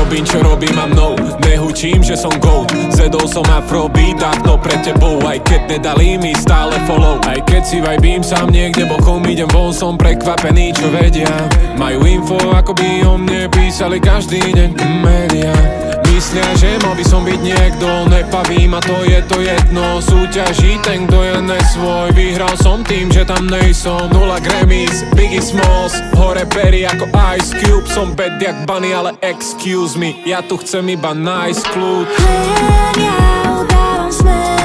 robím, čo robím a mnou nehučím, že som goat. Zedol som afrobeat dávno pred tebou, aj keď nedali mi stále follow. Aj keď si vibím sám niekde bokom, idem von, som prekvapený, čo vedia. Majú info, ako by o mne písali každý deň média. Myslia, že mal by som byť niekto, nepavím a to je to jedno. Súťaží ten, kto je nesvoj, vyhral som tým, že tam nejsom. 0 Grammys, Biggie Smalls, hore Perry ako Ice Cube. Som bad jak Bunny, ale excuse me, ja tu chcem iba nice kľud. Ja udávam smer.